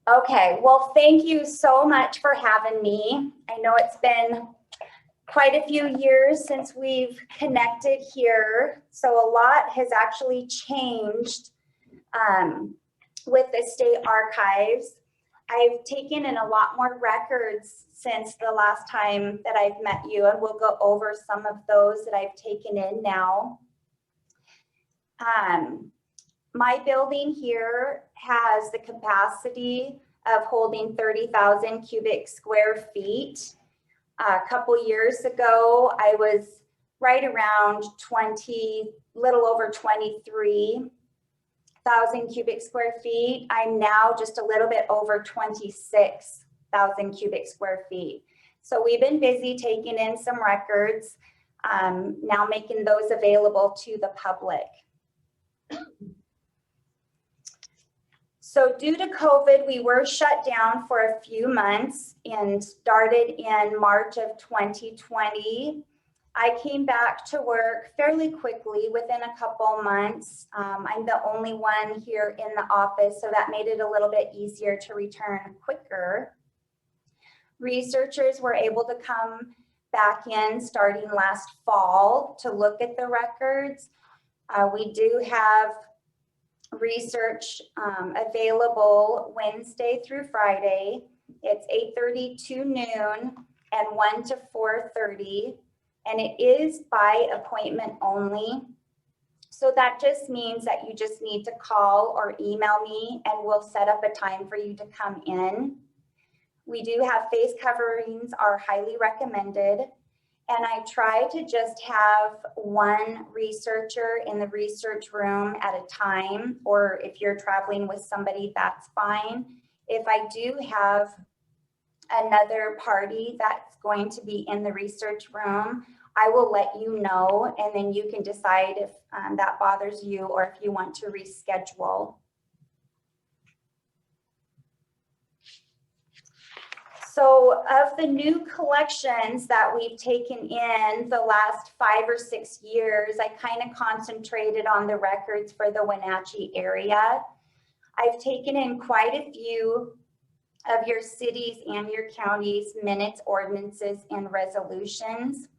Okay, well, thank you so much for having me. I know it's been quite a few years since we've connected here, so a lot has actually changed with the state archives. I've taken in a lot more records since the last time that I've met you, and we'll go over some of those that I've taken in now. My building here has the capacity of holding 30,000 cubic square feet. A couple years ago, I was right around little over 23,000 cubic square feet. I'm now just a little bit over 26,000 cubic square feet. So we've been busy taking in some records, now making those available to the public. So due to COVID, we were shut down for a few months and started in March of 2020. I came back to work fairly quickly within a couple months. I'm the only one here in the office, so that made it a little bit easier to return quicker. Researchers were able to come back in starting last fall to look at the records. We do have research available Wednesday through Friday. It's 8:30 to noon and 1 to 4:30, and it is by appointment only. So that just means that you just need to call or email me and we'll set up a time for you to come in. We do have face coverings are highly recommended. And I try to just have one researcher in the research room at a time, or if you're traveling with somebody, that's fine. If I do have another party that's going to be in the research room, I will let you know, and then you can decide if that bothers you or if you want to reschedule. So of the new collections that we've taken in the last 5 or 6 years, I kind of concentrated on the records for the Wenatchee area. I've taken in quite a few of your cities and your counties' minutes, ordinances, and resolutions.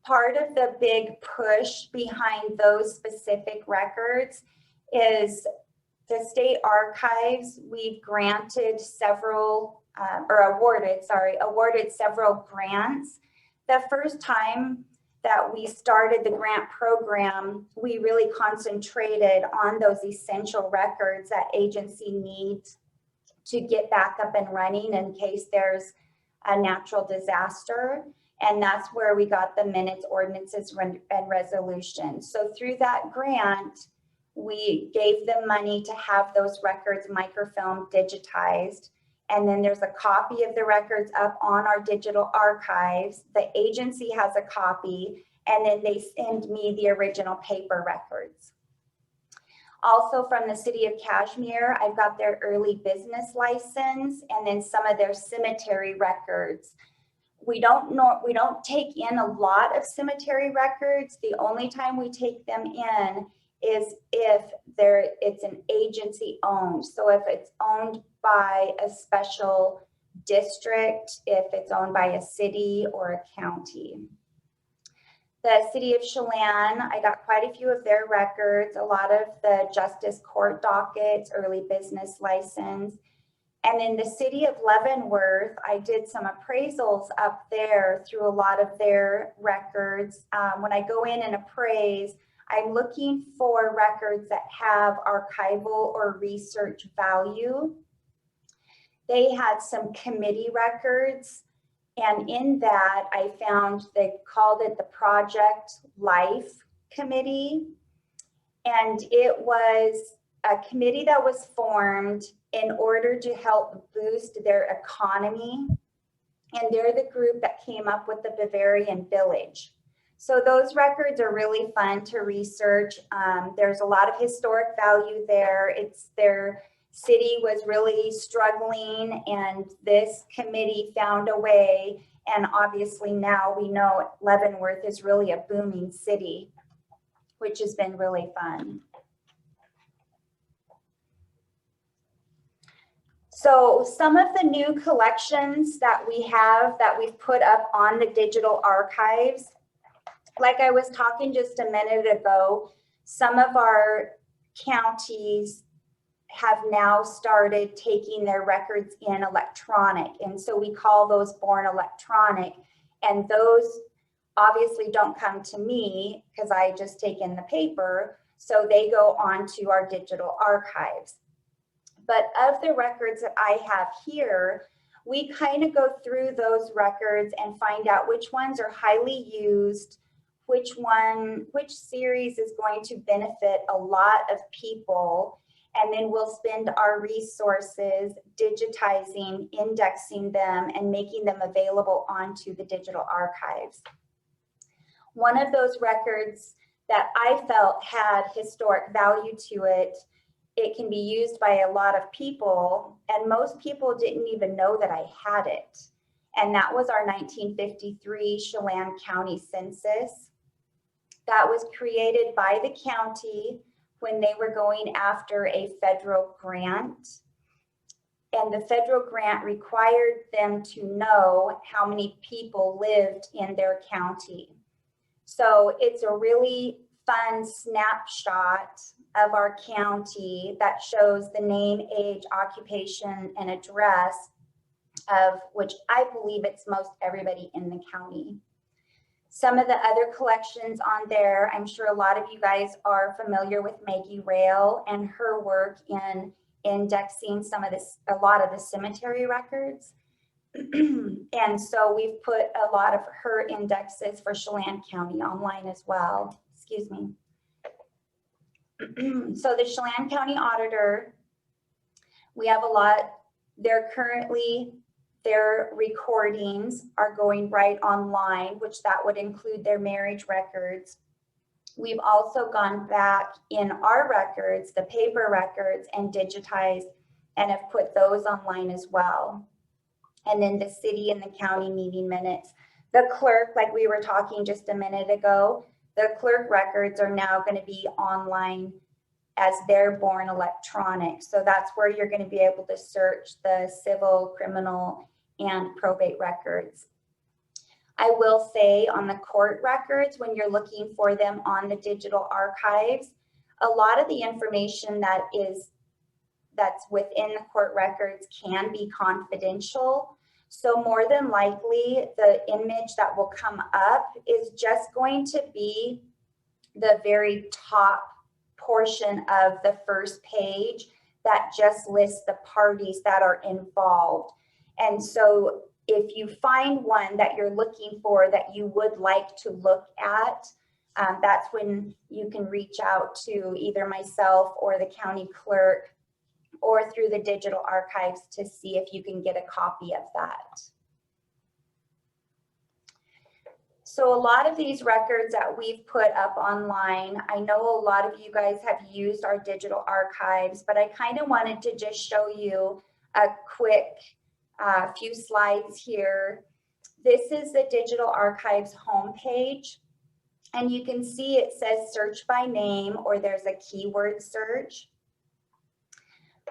Part of the big push behind those specific records is the state archives. We've granted several awarded several grants. The first time that we started the grant program, we really concentrated on those essential records that agency needs to get back up and running in case there's a natural disaster. And that's where we got the minutes, ordinances, and resolutions. So through that grant, we gave them money to have those records microfilmed, digitized. And then there's a copy of the records up on our digital archives. The agency has a copy, and then they send me the original paper records. Also from the city of Kashmir, I've got their early business license and then some of their cemetery records. We don't take in a lot of cemetery records. The only time we take them in is if it's an agency owned. So if it's owned by a special district, if it's owned by a city or a county. The city of Chelan, I got quite a few of their records, a lot of the justice court dockets, early business license. And in the city of Leavenworth, I did some appraisals up there through a lot of their records. When I go in and appraise, I'm looking for records that have archival or research value. They had some committee records, and in that I found they called it the Project Life Committee, and it was a committee that was formed in order to help boost their economy, and they're the group that came up with the Bavarian Village. So those records are really fun to research. There's a lot of historic value there. Their city was really struggling, and this committee found a way. And obviously now we know Leavenworth is really a booming city, which has been really fun. So some of the new collections that we have that we've put up on the digital archives, like I was talking just a minute ago, some of our counties have now started taking their records in electronic. And so we call those born electronic. And those obviously don't come to me because I just take in the paper. So they go on to our digital archives. But of the records that I have here, we kind of go through those records and find out which ones are highly used, which series is going to benefit a lot of people. And then we'll spend our resources digitizing, indexing them, and making them available onto the digital archives. One of those records that I felt had historic value to it, it can be used by a lot of people, and most people didn't even know that I had it. And that was our 1953 Chelan County Census. That was created by the county when they were going after a federal grant. And the federal grant required them to know how many people lived in their county. So it's a really fun snapshot of our county that shows the name, age, occupation, and address of which I believe it's most everybody in the county. Some of the other collections on there, I'm sure a lot of you guys are familiar with Maggie Rail and her work in indexing a lot of the cemetery records. And so we've put a lot of her indexes for Chelan County online as well. Excuse me. So the Chelan County Auditor, we have a lot. Their recordings are going right online, which that would include their marriage records. We've also gone back in our records, the paper records, and digitized and have put those online as well. And then the city and the county meeting minutes. The clerk, like we were talking just a minute ago, the clerk records are now going to be online as they're born electronic. So that's where you're going to be able to search the civil, criminal, and probate records. I will say on the court records, when you're looking for them on the digital archives, a lot of the information that's within the court records can be confidential. So more than likely, the image that will come up is just going to be the very top portion of the first page that just lists the parties that are involved. And so if you find one that you're looking for that you would like to look at, that's when you can reach out to either myself or the county clerk or through the digital archives to see if you can get a copy of that. So a lot of these records that we've put up online, I know a lot of you guys have used our digital archives, but I kind of wanted to just show you a quick few slides here. This is the digital archives homepage, and you can see it says search by name, or there's a keyword search.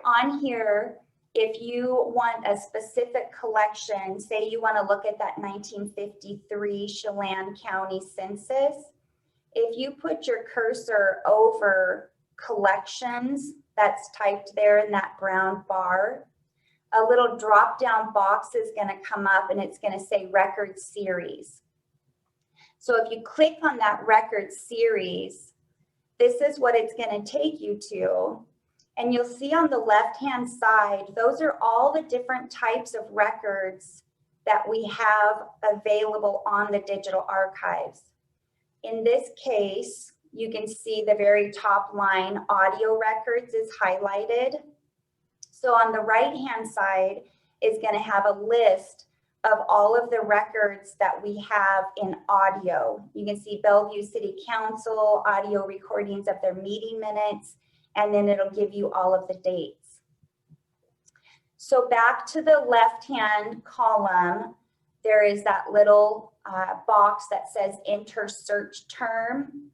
On here, if you want a specific collection, say you want to look at that 1953 Chelan County Census, if you put your cursor over collections, that's typed there in that brown bar, a little drop-down box is going to come up and it's going to say record series. So if you click on that record series, this is what it's going to take you to. And you'll see on the left-hand side, those are all the different types of records that we have available on the digital archives. In this case, you can see the very top line, audio records, is highlighted. So on the right-hand side is going to have a list of all of the records that we have in audio. You can see Bellevue City Council, audio recordings of their meeting minutes, and then it'll give you all of the dates. So back to the left-hand column, there is that little box that says enter search term.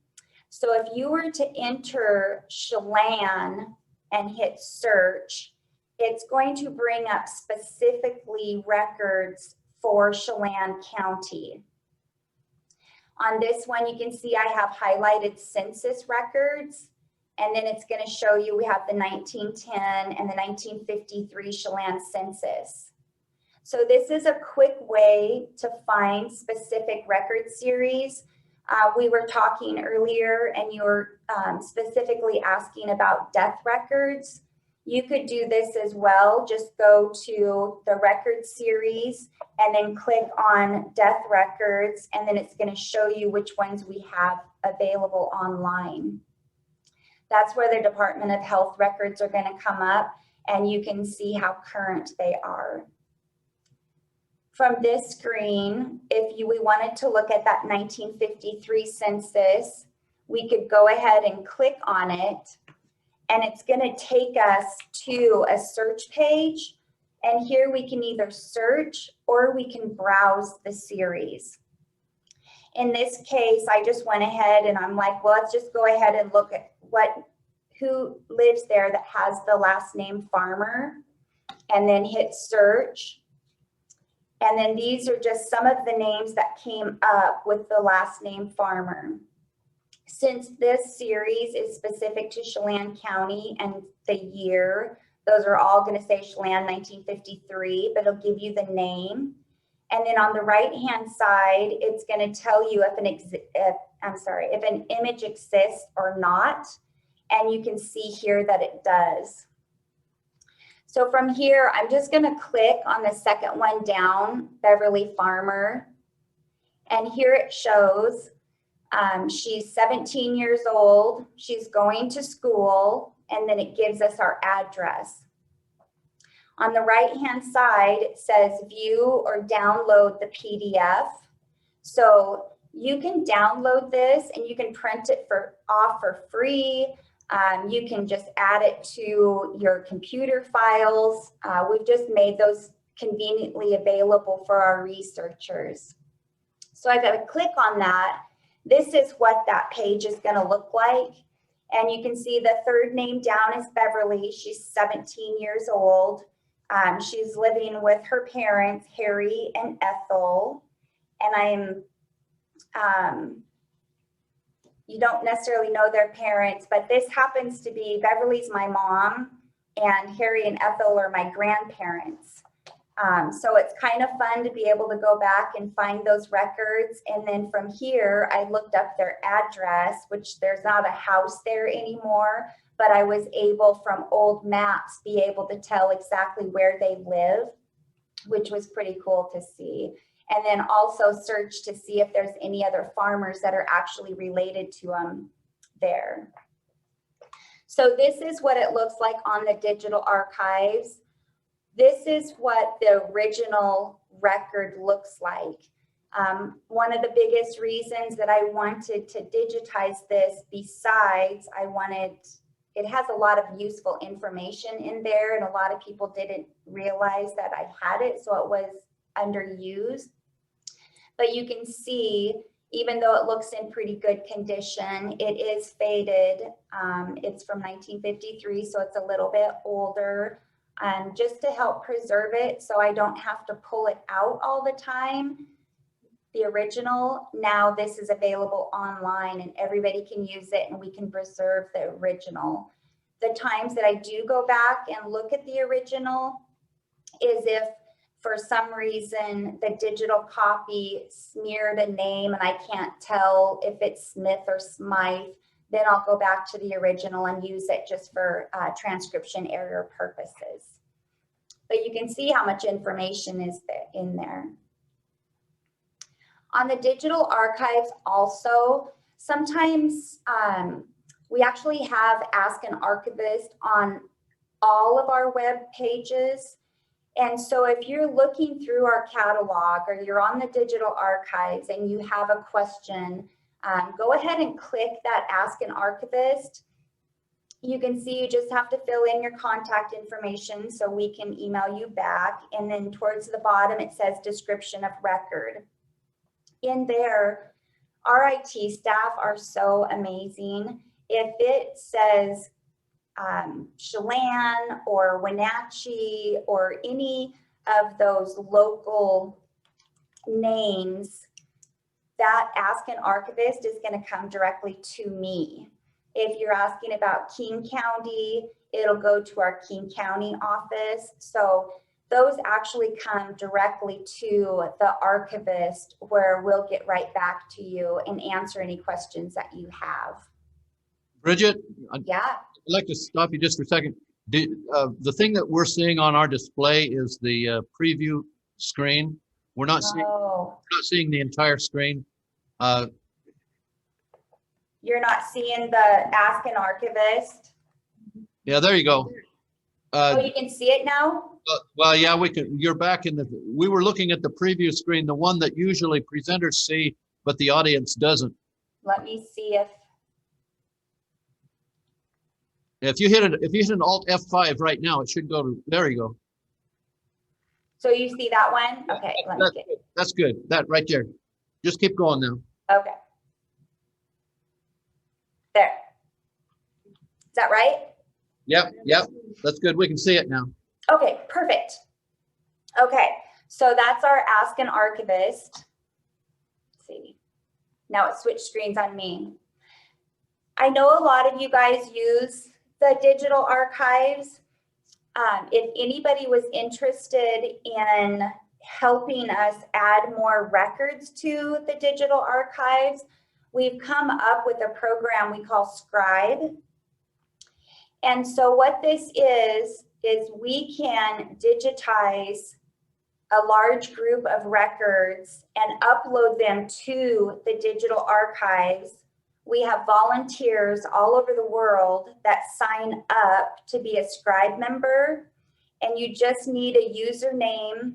So if you were to enter Chelan and hit search, it's going to bring up specifically records for Chelan County. On this one, you can see I have highlighted census records, and then it's going to show you we have the 1910 and the 1953 Chelan census. So this is a quick way to find specific record series. We were talking earlier and you were specifically asking about death records. You could do this as well. Just go to the record series and then click on death records, and then it's going to show you which ones we have available online. That's where the Department of Health records are going to come up, and you can see how current they are. From this screen, if we wanted to look at that 1953 census, we could go ahead and click on it, and it's going to take us to a search page. And here we can either search or we can browse the series. In this case, I just went ahead and I'm like, well, let's just go ahead and look at who lives there that has the last name Farmer, and then hit search. And then these are just some of the names that came up with the last name Farmer. Since this series is specific to Chelan County and the year, those are all going to say Chelan 1953, but it'll give you the name. And then on the right-hand side, it's going to tell you if an image exists or not. And you can see here that it does. So from here, I'm just going to click on the second one down, Beverly Farmer. And here it shows she's 17 years old. She's going to school, and then it gives us our address. On the right-hand side, it says view or download the PDF. So you can download this and you can print it off for free. You can just add it to your computer files. We've just made those conveniently available for our researchers. So I've got to click on that. This is what that page is going to look like. And you can see the third name down is Beverly. She's 17 years old. She's living with her parents, Harry and Ethel. And you don't necessarily know their parents, but this happens to be, Beverly's my mom, and Harry and Ethel are my grandparents. So it's kind of fun to be able to go back and find those records. And then from here, I looked up their address, which there's not a house there anymore, but I was able from old maps be able to tell exactly where they live, which was pretty cool to see. And then also search to see if there's any other farmers that are actually related to them there. So this is what it looks like on the digital archives. This is what the original record looks like. One of the biggest reasons that I wanted to digitize this, besides it has a lot of useful information in there, and a lot of people didn't realize that I had it, so it was underused. But you can see, even though it looks in pretty good condition, it is faded. It's from 1953, so it's a little bit older. Just to help preserve it so I don't have to pull it out all the time. The original, now this is available online and everybody can use it, and we can preserve the original. The times that I do go back and look at the original is if for some reason the digital copy smeared a name and I can't tell if it's Smith or Smythe, then I'll go back to the original and use it just for transcription error purposes. But you can see how much information is in there. On the digital archives also, sometimes we actually have Ask an Archivist on all of our web pages. And so if you're looking through our catalog or you're on the digital archives and you have a question, go ahead and click that Ask an Archivist. You can see you just have to fill in your contact information so we can email you back. And then towards the bottom, it says description of record. In there, our IT staff are so amazing. If it says Chelan or Wenatchee or any of those local names, that Ask an Archivist is going to come directly to me. If you're asking about King County, it'll go to our King County office. So those actually come directly to the archivist, where we'll get right back to you and answer any questions that you have. Brigid, Yeah. I'd like to stop you just for a second. The thing that we're seeing on our display is the preview screen. We're not seeing the entire screen. You're not seeing the Ask an Archivist? Yeah, there you go. Oh, you can see it now? Well, yeah, we can. You're back in the. We were looking at the preview screen, the one that usually presenters see, but the audience doesn't. Let me see if. If you hit an Alt F5 right now, it should go to. There you go. So you see that one? Okay, let me get. That's good. That right there. Just keep going now. Okay. There. Is that right? Yep, yep. That's good. We can see it now. Okay, perfect. Okay, so that's our Ask an Archivist. Let's see. Now it switched screens on me. I know a lot of you guys use the digital archives. If anybody was interested in helping us add more records to the digital archives, we've come up with a program we call Scribe. And so what this is we can digitize a large group of records and upload them to the digital archives. We have volunteers all over the world that sign up to be a Scribe member, and you just need a username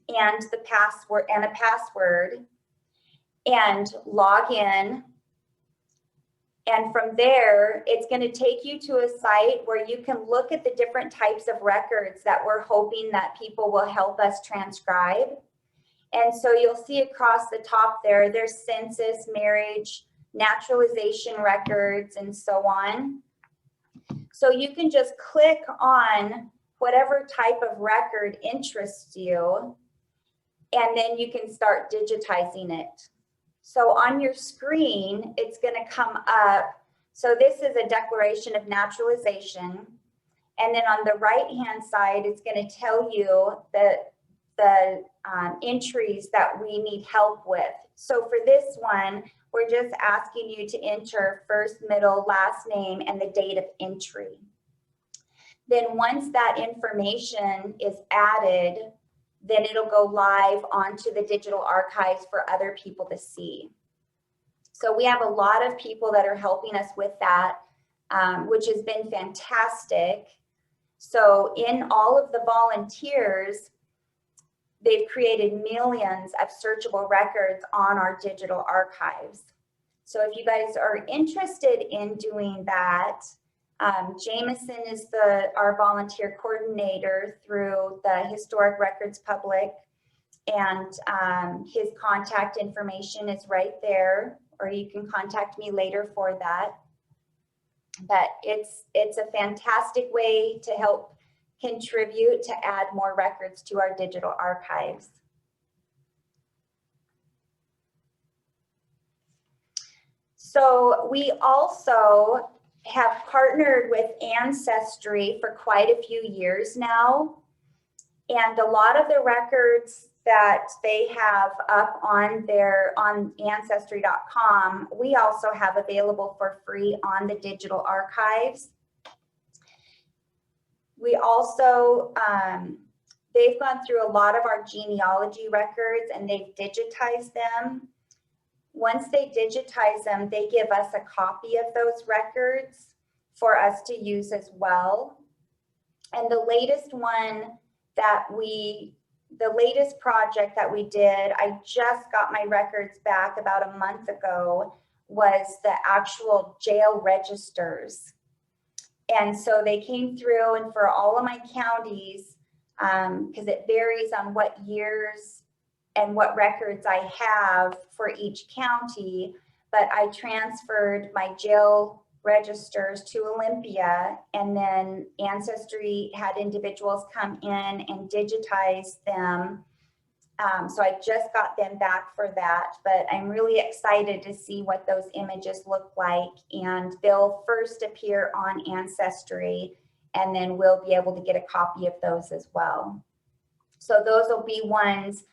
and the password and a password, and log in. And from there, it's going to take you to a site where you can look at the different types of records that we're hoping that people will help us transcribe. And so you'll see across the top there, there's census, marriage, naturalization records, and so on. So you can just click on whatever type of record interests you, and then you can start digitizing it. So on your screen, it's going to come up. So this is a declaration of naturalization. And then on the right-hand side, it's going to tell you the entries that we need help with. So for this one, we're just asking you to enter first, middle, last name, and the date of entry. Then once that information is added, then it'll go live onto the digital archives for other people to see. So we have a lot of people that are helping us with that, which has been fantastic. So in all of the volunteers, they've created millions of searchable records on our digital archives. So if you guys are interested in doing that, Jameson is our volunteer coordinator through the Historic Records Public, and his contact information is right there, or you can contact me later for that. But it's a fantastic way to help contribute to add more records to our digital archives. So we also have partnered with Ancestry for quite a few years now. And a lot of the records that they have up on Ancestry.com, we also have available for free on the digital archives. We also, they've gone through a lot of our genealogy records and they've digitized them. Once they digitize them, they give us a copy of those records for us to use as well. And the latest one that the latest project that we did, I just got my records back about a month ago, was the actual jail registers. And so they came through, and for all of my counties, because it varies on what years and what records I have for each county, but I transferred my jail registers to Olympia, and then Ancestry had individuals come in and digitize them. So I just got them back for that, but I'm really excited to see what those images look like, and they'll first appear on Ancestry, and then we'll be able to get a copy of those as well. So those will be ones,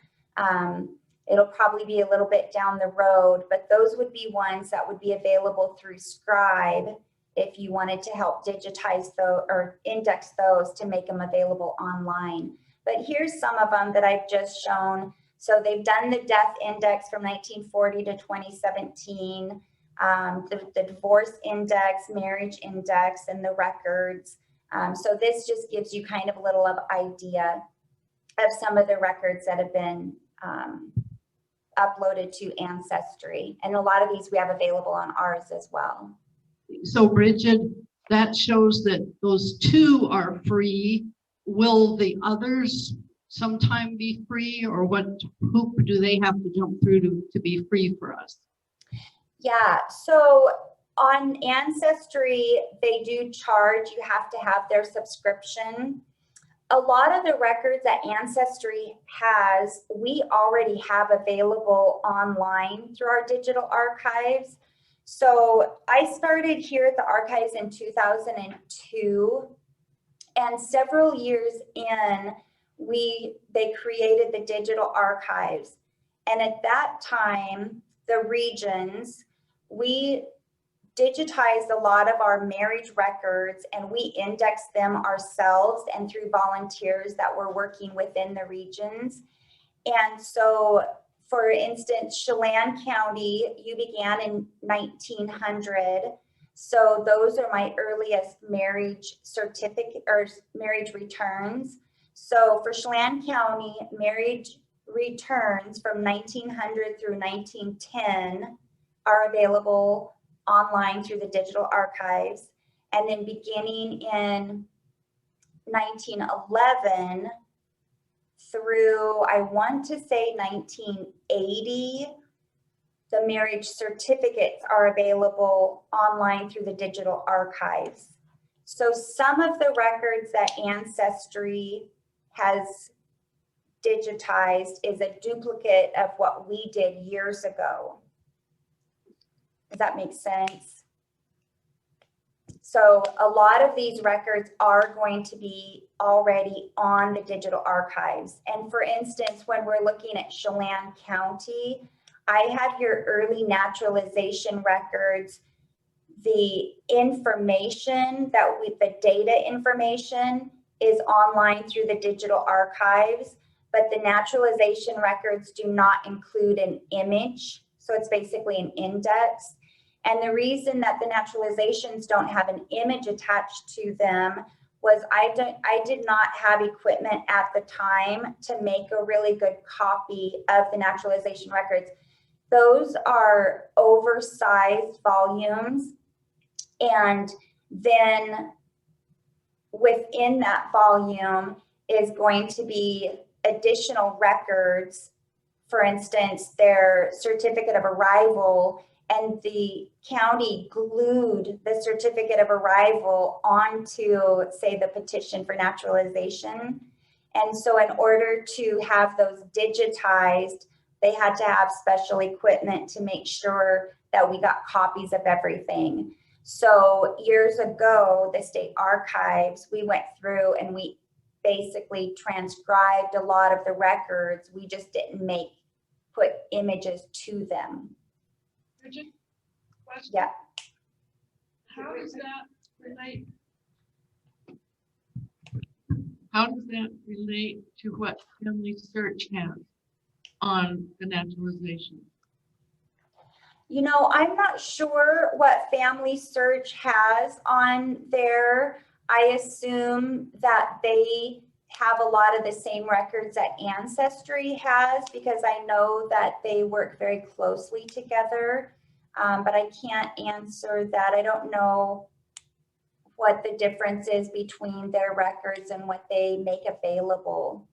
it'll probably be a little bit down the road, but those would be ones that would be available through Scribe if you wanted to help digitize those or index those to make them available online. But here's some of them that I've just shown. So they've done the death index from 1940 to 2017, the divorce index, marriage index, and the records. So this just gives you kind of a little of idea of some of the records that have been uploaded to Ancestry. And a lot of these we have available on ours as well. So Brigid, that shows that those two are free. Will the others sometime be free, or what hoop do they have to jump through to be free for us? Yeah, so on Ancestry, they do charge, you have to have their subscription. A lot of the records that Ancestry has, we already have available online through our digital archives. So I started here at the archives in 2002, and several years in, they created the digital archives. And at that time, the regions, we digitized a lot of our marriage records, and we indexed them ourselves and through volunteers that were working within the regions. And so, for instance, Chelan County, you began in 1900. So those are my earliest marriage certificate or marriage returns. So for Chelan County, marriage returns from 1900 through 1910 are available online through the digital archives. And then beginning in 1911 through, I want to say 1980, the marriage certificates are available online through the digital archives. So some of the records that Ancestry has digitized is a duplicate of what we did years ago. Does that make sense? So a lot of these records are going to be already on the digital archives. And for instance, when we're looking at Chelan County, I have your early naturalization records, the information the data information is online through the digital archives, but the naturalization records do not include an image. So it's basically an index. And the reason that the naturalizations don't have an image attached to them was I did not have equipment at the time to make a really good copy of the naturalization records. Those are oversized volumes, and then within that volume is going to be additional records. For instance, their certificate of arrival, and the county glued the certificate of arrival onto, say, the petition for naturalization. And so in order to have those digitized, they had to have special equipment to make sure that we got copies of everything. So years ago, the state archives, we went through and we basically transcribed a lot of the records. We just didn't put images to them. Brigid, question? Yeah. How does that relate? How does that relate to what Family Search has on the naturalization? You know, I'm not sure what Family Search has on there. I assume that they have a lot of the same records that Ancestry has, because I know that they work very closely together, but I can't answer that. I don't know what the difference is between their records and what they make available.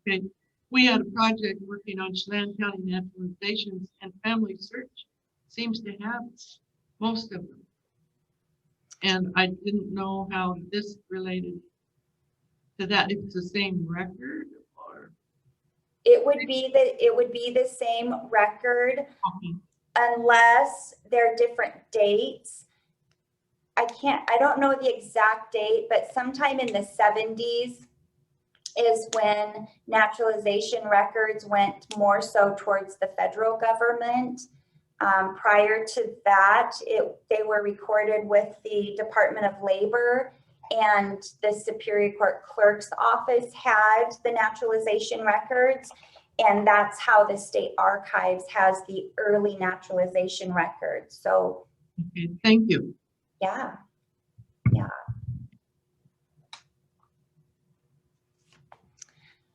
Okay, we had a project working on Chelan County naturalizations, and Family Search seems to have most of them. And I didn't know how this related to that. It's the same record or? It would be the same record unless they're different dates. I don't know the exact date, but sometime in the 70s is when naturalization records went more so towards the federal government. Prior to that, they were recorded with the Department of Labor, and the Superior Court Clerk's Office had the naturalization records, and that's how the State Archives has the early naturalization records. So, okay, thank you. yeah.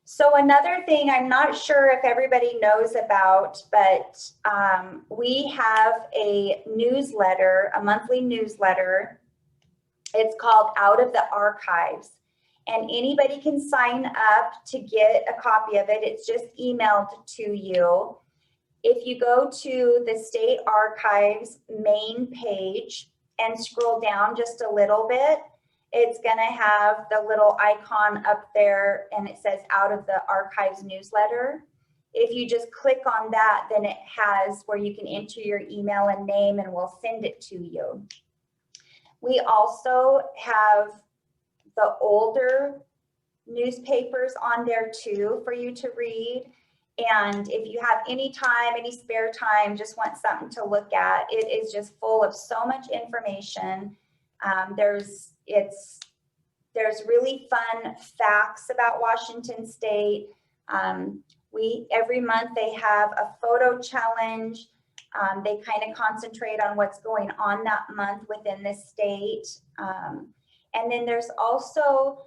So another thing I'm not sure if everybody knows about, but we have a newsletter, a monthly newsletter. It's called Out of the Archives, and anybody can sign up to get a copy of it. It's just emailed to you. If you go to the State Archives main page and scroll down just a little bit, it's going to have the little icon up there, and it says Out of the Archives newsletter. If you just click on that, then it has where you can enter your email and name, and we'll send it to you. We also have the older newspapers on there too for you to read. And if you have any time, any spare time, just want something to look at, it is just full of so much information. There's really fun facts about Washington State. Every month they have a photo challenge. They kind of concentrate on what's going on that month within the state. And then there's also,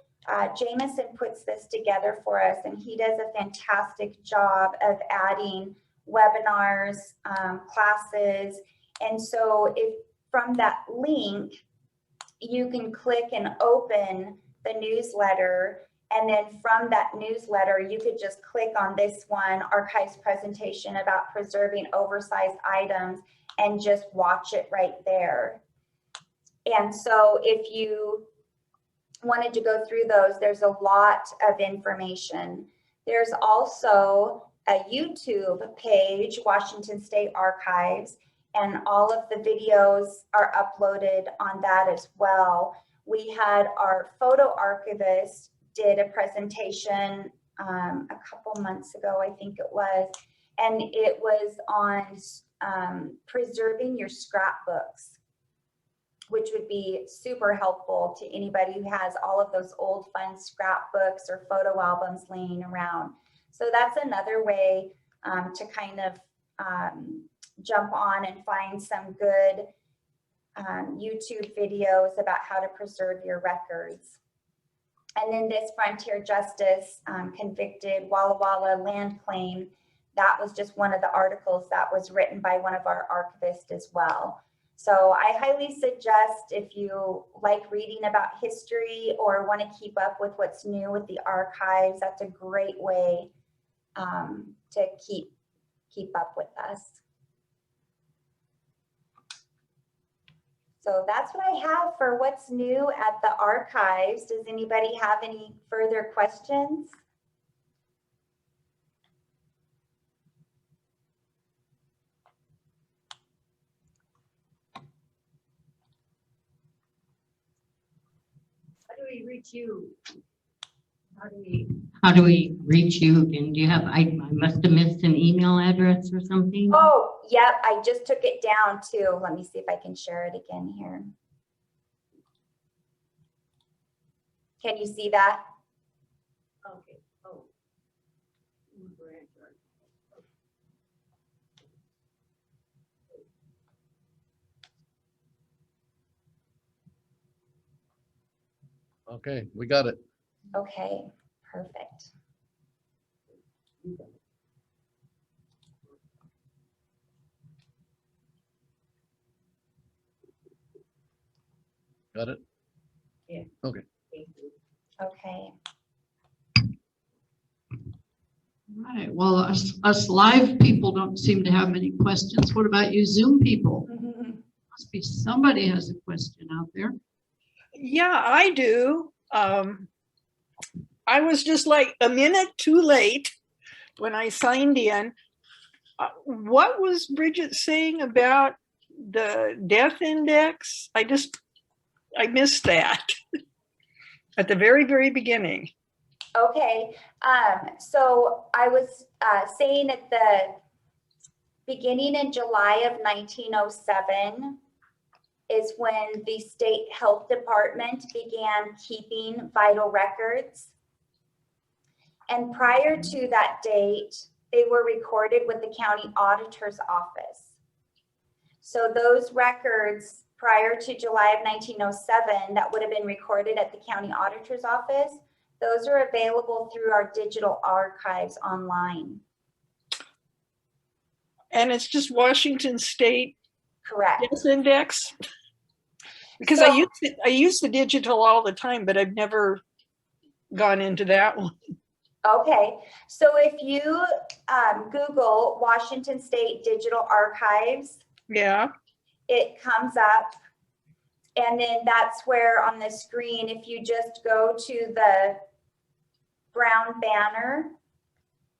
Jameson puts this together for us, and he does a fantastic job of adding webinars, classes. And so if from that link, you can click and open the newsletter, and then from that newsletter, you could just click on this one, Archives presentation about preserving oversized items, and just watch it right there. And so if you wanted to go through those, there's a lot of information. There's also a YouTube page, Washington State Archives, and all of the videos are uploaded on that as well. We had our photo archivist did a presentation a couple months ago, I think it was, and it was on preserving your scrapbooks, which would be super helpful to anybody who has all of those old fun scrapbooks or photo albums laying around. So that's another way to kind of jump on and find some good YouTube videos about how to preserve your records. And then this Frontier Justice convicted Walla Walla land claim, that was just one of the articles that was written by one of our archivists as well. So I highly suggest, if you like reading about history or want to keep up with what's new with the archives, that's a great way to keep up with us. So that's what I have for what's new at the archives. Does anybody have any further questions? How do we reach you? How do we reach you? And do you have, I must have missed an email address or something? Oh, yep, I just took it down too. Let me see if I can share it again here. Can you see that? Okay. Oh. Okay, we got it. Okay, perfect. Got it? Yeah. Okay. Okay. Right. Well, us live people don't seem to have many questions. What about you Zoom people? Must be somebody has a question out there. Yeah, I do. I was just like a minute too late when I signed in. What was Brigid saying about the death index? I missed that at the very, very beginning. Okay, so I was saying at the beginning in July of 1907 is when the state health department began keeping vital records. And prior to that date, they were recorded with the county auditor's office. So those records prior to July of 1907 that would have been recorded at the county auditor's office, those are available through our digital archives online. And it's just Washington State Correct. Death Index? Because So, I use the digital all the time, but I've never gone into that one. okay, so if you Google Washington State Digital Archives, Yeah. it comes up, and then that's where on the screen, if you just go to the brown banner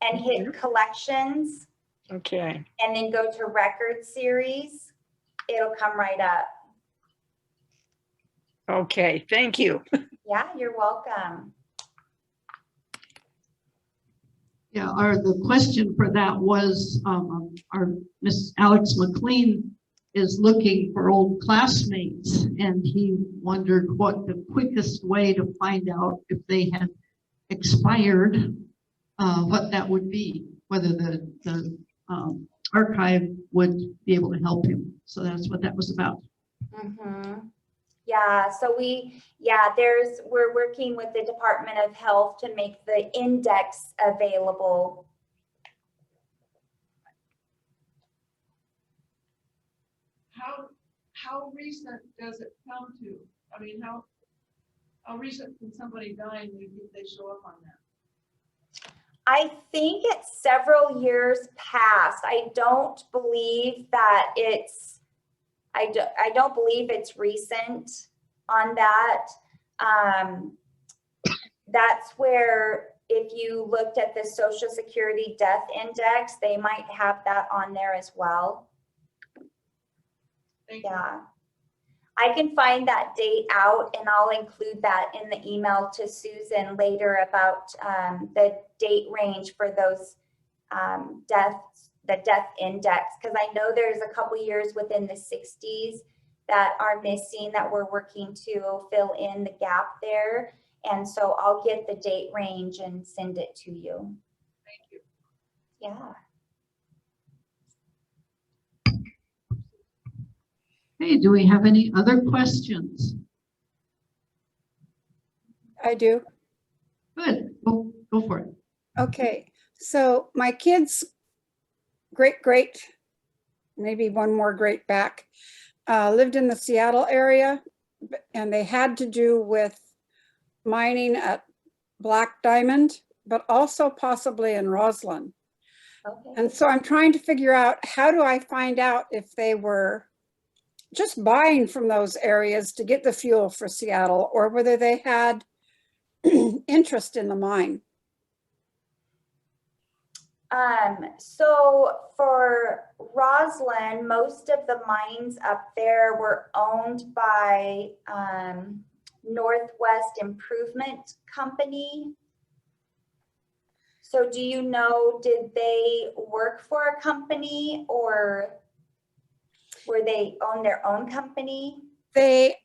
and hit collections, Okay. and then go to record series, it'll come right up. Okay, thank you. Yeah, you're welcome. Yeah, the question for that was, our Miss Alex McLean is looking for old classmates, and he wondered what the quickest way to find out if they had expired, what that would be, whether the archive would be able to help him. So that's what that was about. Mm-hmm. Yeah, so we're working with the Department of Health to make the index available. How recent does it come to? I mean, how recent can somebody die and they show up on that? I think it's several years past. I don't believe that I don't believe it's recent on that. That's where if you looked at the Social Security Death Index, they might have that on there as well. Thank you. Yeah. I can find that date out and I'll include that in the email to Susan later about the date range for those deaths, the death index, because I know there's a couple years within the 60s that are missing that we're working to fill in the gap there. And so I'll get the date range and send it to you. Thank you. Yeah. Hey, do we have any other questions? I do. Good, go for it. Okay, so my kids, great, maybe one more great back, lived in the Seattle area, and they had to do with mining at Black Diamond, but also possibly in Roslyn. Okay. And so I'm trying to figure out, how do I find out if they were just buying from those areas to get the fuel for Seattle, or whether they had interest in the mine? So for Roslyn, most of the mines up there were owned by Northwest Improvement Company. So do you know, did they work for a company or were they own their own company? They,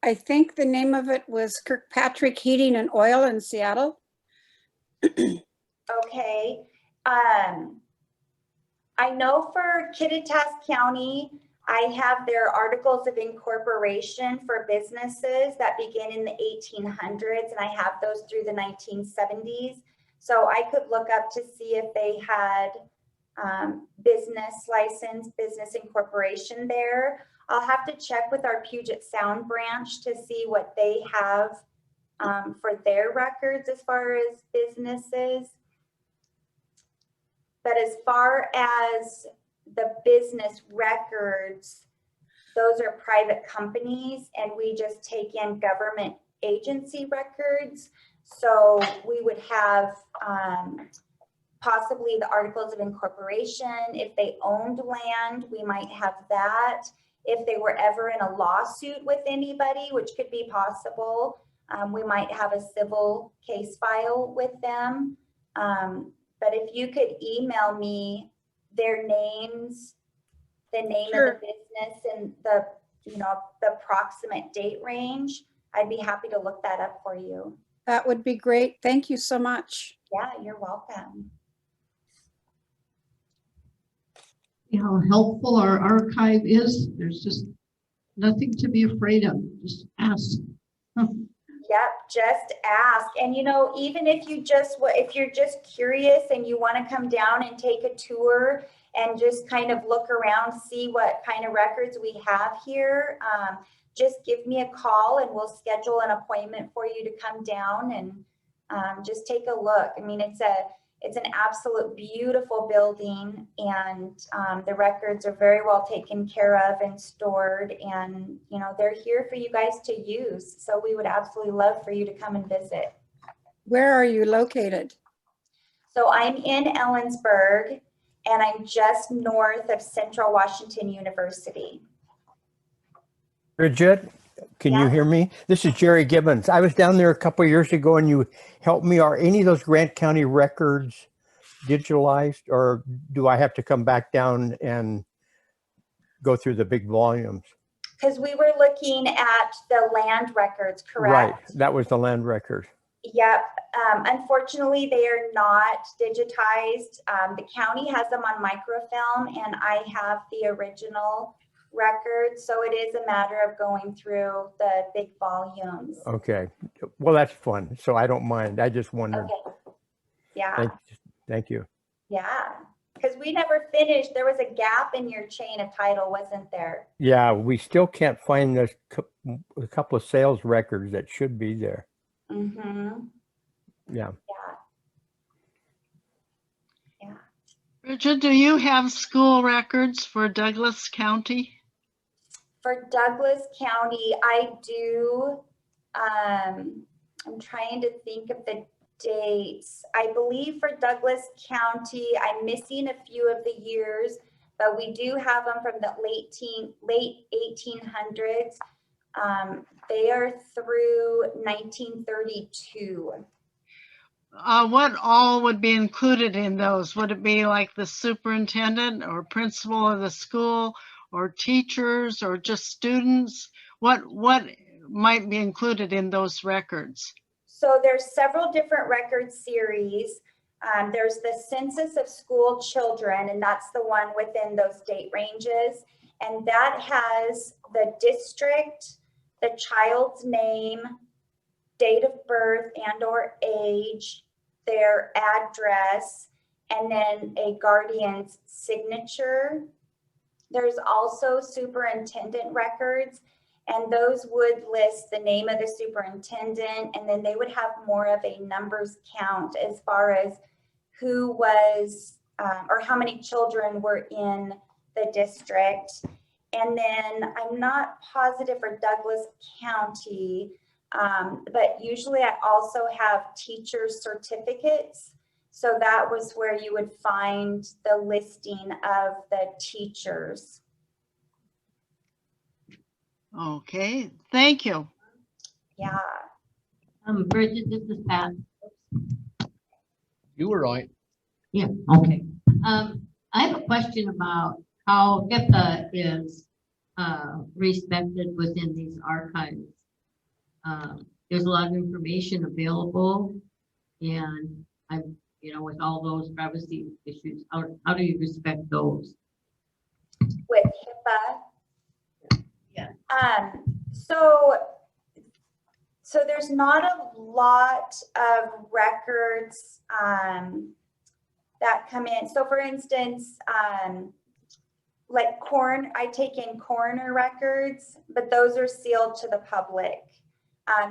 I think the name of it was Kirkpatrick Heating and Oil in Seattle. Okay. I know for Kittitas County, I have their articles of incorporation for businesses that begin in the 1800s, and I have those through the 1970s. So I could look up to see if they had business license, business incorporation there. I'll have to check with our Puget Sound branch to see what they have for their records as far as businesses. But as far as the business records, those are private companies, and we just take in government agency records. So we would have possibly the articles of incorporation. If they owned land, we might have that. If they were ever in a lawsuit with anybody, which could be possible, we might have a civil case file with them. But if you could email me their names, the name Sure. of the business, and the, you know, the approximate date range, I'd be happy to look that up for you. That would be great. Thank you so much. Yeah, you're welcome. How helpful our archive is. There's just nothing to be afraid of. Just ask. Yep, just ask. And you know, even if you're just curious and you want to come down and take a tour and just kind of look around, see what kind of records we have here, just give me a call and we'll schedule an appointment for you to come down and just take a look. I mean, it's an absolute beautiful building, and the records are very well taken care of and stored, and you know, they're here for you guys to use. So we would absolutely love for you to come and visit. Where are you located? So I'm in Ellensburg, and I'm just north of Central Washington University. Brigid, can you Yeah. hear me? This is Jerry Gibbons. I was down there a couple of years ago and you helped me. Are any of those Grant County records digitalized, or do I have to come back down and go through the big volumes? Because we were looking at the land records, correct? Right, that was the land record. Yep. Unfortunately, they are not digitized. The county has them on microfilm, and I have the original record. So it is a matter of going through the big volumes. Okay, well, that's fun. So I don't mind. I just wondered. Okay. Yeah. Thank you. Yeah. Because we never finished. There was a gap in your chain of title, wasn't there? Yeah, we still can't find a couple of sales records that should be there. Mm-hmm. Yeah. Yeah. Bridget, do you have school records for Douglas County? For Douglas County, I do. I'm trying to think of the dates. I believe for Douglas County, I'm missing a few of the years, but we do have them from the late 1800s. They are through 1932. What all would be included in those? Would it be like the superintendent or principal of the school, or teachers, or just students? What might be included in those records? So there's several different record series. There's the Census of School Children, and that's the one within those date ranges. And that has the district, the child's name, date of birth and or age, their address, and then a guardian's signature. There's also superintendent records, and those would list the name of the superintendent, and then they would have more of a numbers count as far as who was or how many children were in the district. And then I'm not positive for Douglas County, but usually I also have teacher certificates. So that was where you would find the listing of the teachers. Okay, thank you. Yeah. Bridget, this is Pat. You were right. Yeah, okay. I have a question about how HIPAA is respected within these archives. There's a lot of information available, and with all those privacy issues, how do you respect those? With HIPAA. Yeah. So there's not a lot of records that come in. So for instance, like I take in coroner records, but those are sealed to the public.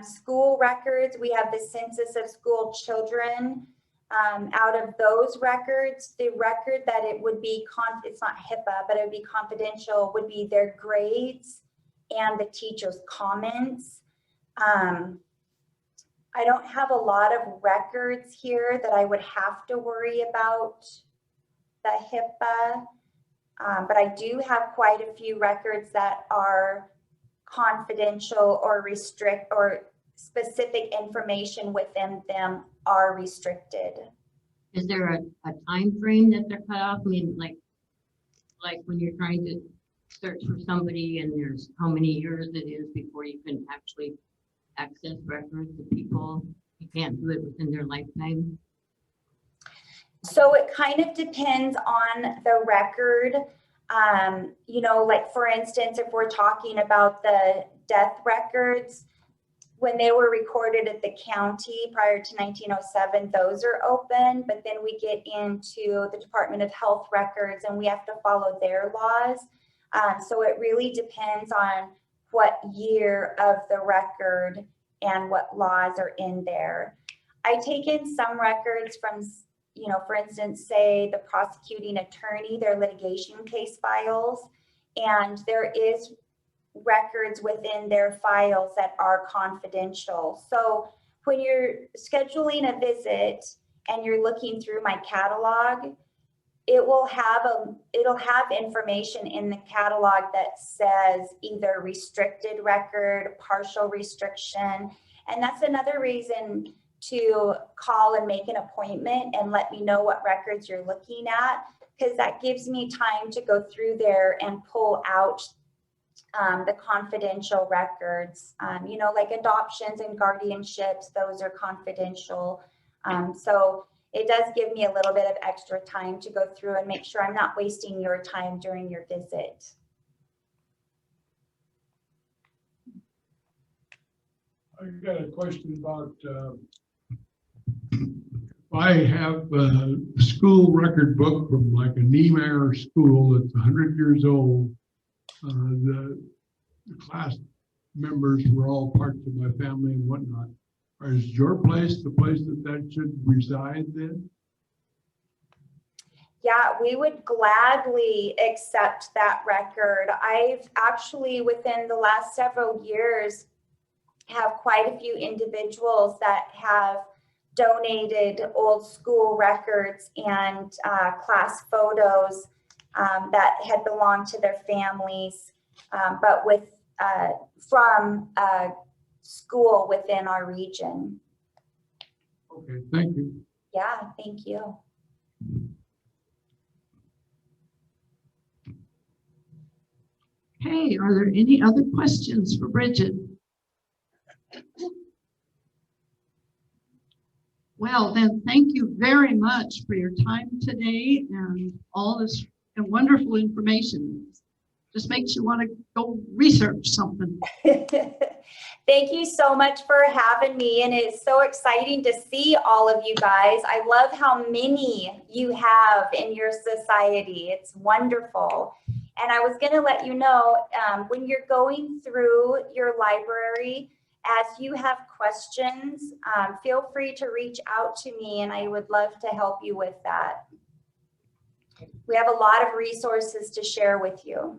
School records, we have the Census of School Children. Out of those records, the record that it would be, it's not HIPAA, but it would be confidential, would be their grades and the teacher's comments. I don't have a lot of records here that I would have to worry about the HIPAA, but I do have quite a few records that are confidential or restrict, or specific information within them are restricted. Is there a time frame that they're cut off? I mean, like when you're trying to search for somebody and there's how many years it is before you can actually access records of people, you can't do it within their lifetime? So it kind of depends on the record. You know, like for instance, if we're talking about the death records, when they were recorded at the county prior to 1907, those are open, but then we get into the Department of Health records and we have to follow their laws. So it really depends on what year of the record and what laws are in there. I take in some records from, you know, for instance, say the prosecuting attorney, their litigation case files, and there is records within their files that are confidential. So when you're scheduling a visit and you're looking through my catalog, it'll have information in the catalog that says either restricted record, partial restriction. And that's another reason to call and make an appointment and let me know what records you're looking at, because that gives me time to go through there and pull out the confidential records. You know, like adoptions and guardianships, those are confidential. So it does give me a little bit of extra time to go through and make sure I'm not wasting your time during your visit. I've got a question about if I have a school record book from like a Niemeyer school that's 100 years old. The class members were all parts of my family and whatnot. Is your place the place that should reside then? Yeah, we would gladly accept that record. I've actually, within the last several years, have quite a few individuals that have donated old school records and class photos that had belonged to their families, but with from a school within our region. Okay, thank you. Yeah, thank you. Okay, are there any other questions for Brigid? Well, then, thank you very much for your time today and all this wonderful information. Just makes you want to go research something. Thank you so much for having me, and it's so exciting to see all of you guys. I love how many you have in your society. It's wonderful. And I was going to let you know, when you're going through your library, as you have questions, feel free to reach out to me, and I would love to help you with that. We have a lot of resources to share with you.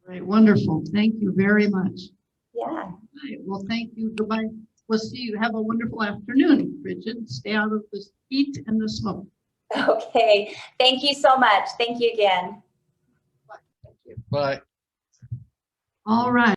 Right, wonderful. Thank you very much. Yeah. Right, well, thank you. Goodbye. We'll see you. Have a wonderful afternoon, Brigid. Stay out of the heat and the smoke. Okay. Thank you so much. Thank you again. Bye. All right.